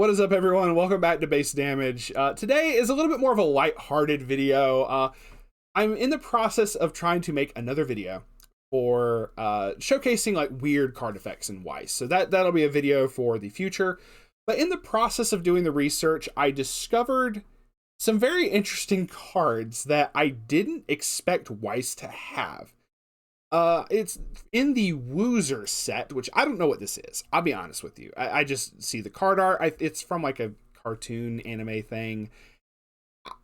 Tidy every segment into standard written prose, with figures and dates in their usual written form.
What is up, everyone? Welcome back to Base Damage. Today is a little bit more of a light-hearted video. I'm in the process of trying to make another video for showcasing like weird card effects in Weiss. So that'll be a video for the future. But in the process of doing the research, I discovered some very interesting cards that I didn't expect Weiss to have. It's in the Wooser set, which I don't know what this is. I'll be honest with you. I just see the card art. It's from like a cartoon anime thing.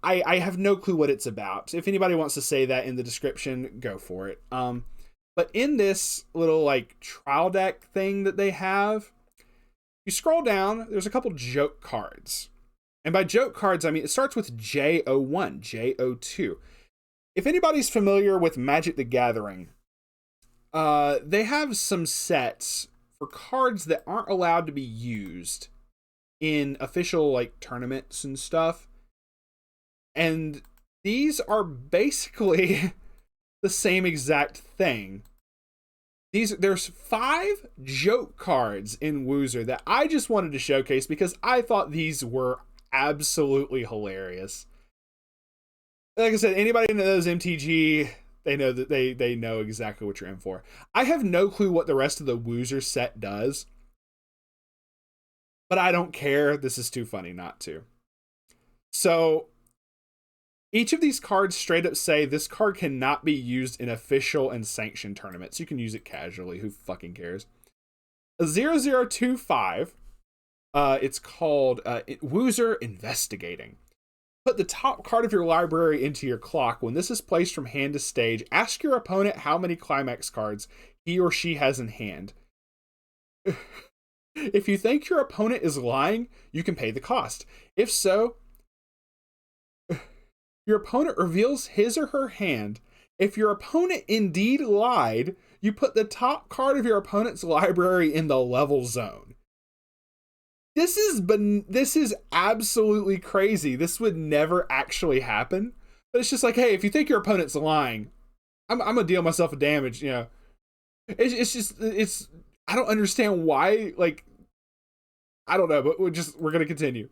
I have no clue what it's about. If anybody wants to say that in the description, go for it. But in this little like trial deck thing that they have, you scroll down, there's a couple joke cards. And by joke cards, I mean, it starts with J01, J02. If anybody's familiar with Magic the Gathering, they have some sets for cards that aren't allowed to be used in official like tournaments and stuff. And these are basically the same exact thing. There's 5 joke cards in Wooser that I just wanted to showcase because I thought these were absolutely hilarious. Like I said, anybody that knows MTG, they know that they know exactly what you're in for. I have no clue what the rest of the Wooser set does, but I don't care. This is too funny not to. So each of these cards straight up say this card cannot be used in official and sanctioned tournaments. You can use it casually. Who fucking cares? A 0025. It's called Wooser Investigating. Put the top card of your library into your clock. When this is placed from hand to stage, ask your opponent how many climax cards he or she has in hand. If you think your opponent is lying, you can pay the cost. If so, your opponent reveals his or her hand. If your opponent indeed lied, you put the top card of your opponent's library in the level zone. This is absolutely crazy. This would never actually happen. But it's just like, hey, if you think your opponent's lying, I'm gonna deal myself a damage. You know, it's I don't understand why. Like, I don't know, but we're gonna continue.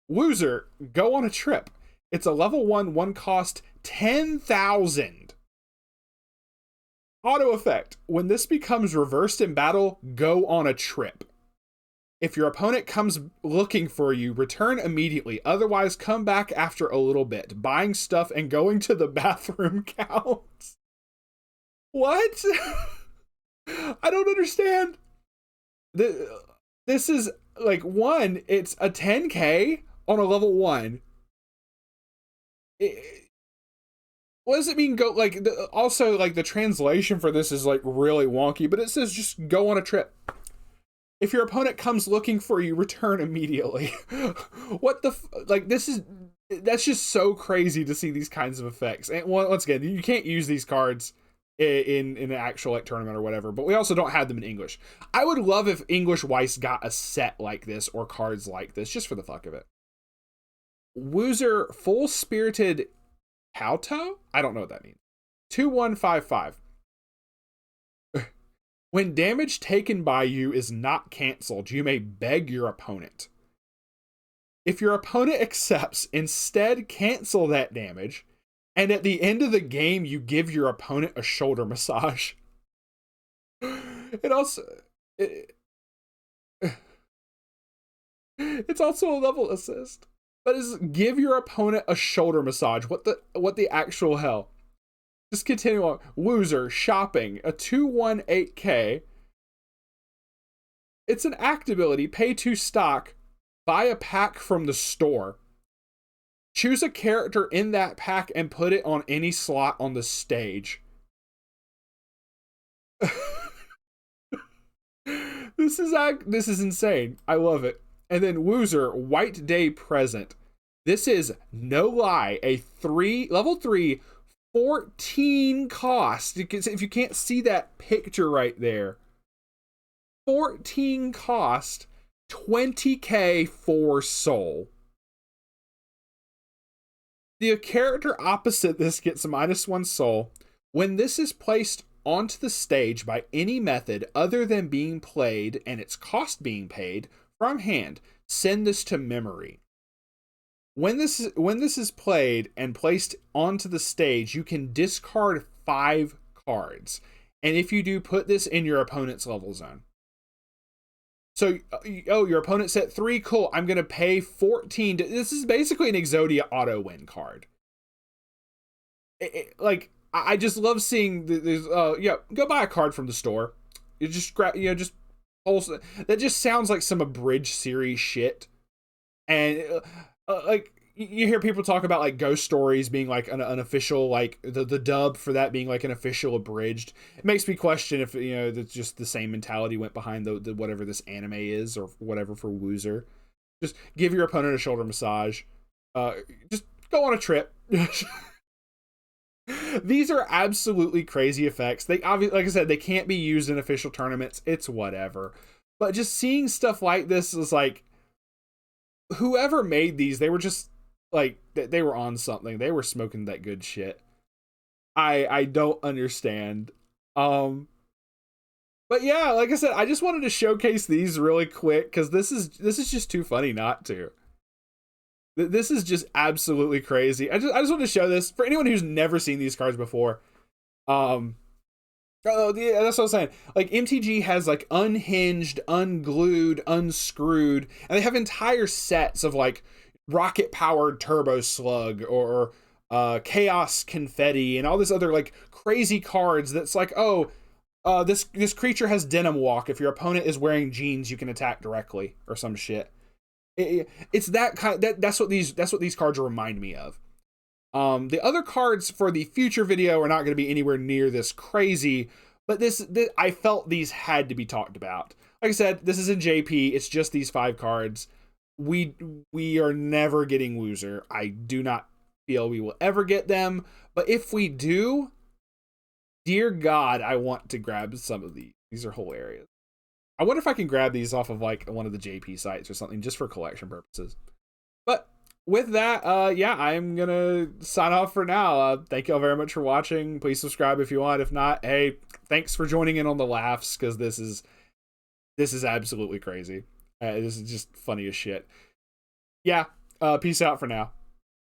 Wooser, go on a trip. It's a level 1 cost 10,000. Auto effect. When this becomes reversed in battle, go on a trip. If your opponent comes looking for you, return immediately. Otherwise, come back after a little bit. Buying stuff and going to the bathroom counts. What? I don't understand. This is like it's a 10k on a level 1. What does it mean go like also like the translation for this is like really wonky, but it says just go on a trip. If your opponent comes looking for you, return immediately. What the like that's just so crazy to see these kinds of effects. And once again, you can't use these cards in an actual like tournament or whatever, but we also don't have them in English. I would love if English Weiss got a set like this or cards like this just for the fuck of it. Wooser Full Spirited Kowtow? I don't know what that means. 2155. When damage taken by you is not cancelled, you may beg your opponent. If your opponent accepts, instead cancel that damage, and at the end of the game, you give your opponent a shoulder massage. It's also a level assist. But is give your opponent a shoulder massage. What the actual hell? Just continue on. Wooser Shopping, a 218k. It's an act ability. Pay 2 stock. Buy a pack from the store. Choose a character in that pack and put it on any slot on the stage. This is insane. I love it. And then Wooser White Day Present. This is no lie a level 3 14 cost. If you can't see that picture right there, 14 cost, 20k for soul. The character opposite this gets -1 soul. When this is placed onto the stage by any method other than being played and its cost being paid, from hand, send this to memory. When this is played and placed onto the stage, you can discard 5 cards. And if you do, put this in your opponent's level zone. So, oh, your opponent set 3, cool. I'm going to pay 14. This is basically an Exodia auto win card. Like, I just love seeing this. Yeah, go buy a card from the store. You just grab, just also, that just sounds like some abridged series shit. And like, you hear people talk about like Ghost Stories being like an official, like the dub for that being like an official abridged. It makes me question if that's just the same mentality went behind the whatever this anime is or whatever for Wooser. Just give your opponent a shoulder massage. Just go on a trip. These are absolutely crazy effects. They obviously, like I said, they can't be used in official tournaments. It's whatever. But just seeing stuff like this is like, whoever made these, they were just like, they were on something. They were smoking that good shit. I don't understand. But yeah, like I said, I just wanted to showcase these really quick because this is just too funny not to. This is just absolutely crazy. I just want to show this for anyone who's never seen these cards before. Oh, yeah, that's what I was saying. Like, MTG has like Unhinged, Unglued, Unscrewed, and they have entire sets of like rocket powered Turbo Slug or Chaos Confetti and all this other like crazy cards. That's like, oh, this creature has Denim Walk. If your opponent is wearing jeans, you can attack directly or some shit. It's that kind. That's what these cards remind me of. The other cards for the future video are not going to be anywhere near this crazy, but this I felt these had to be talked about. Like I said, this is in JP. It's just these 5 cards. We are never getting Wooser. I do not feel we will ever get them. But if we do, dear God, I want to grab some of these. These are hilarious. I wonder if I can grab these off of like one of the JP sites or something just for collection purposes. But with that, yeah, I'm gonna sign off for now. Thank you all very much for watching. Please subscribe if you want. If not, hey, thanks for joining in on the laughs because this is absolutely crazy. This is just funny as shit. Yeah, peace out for now.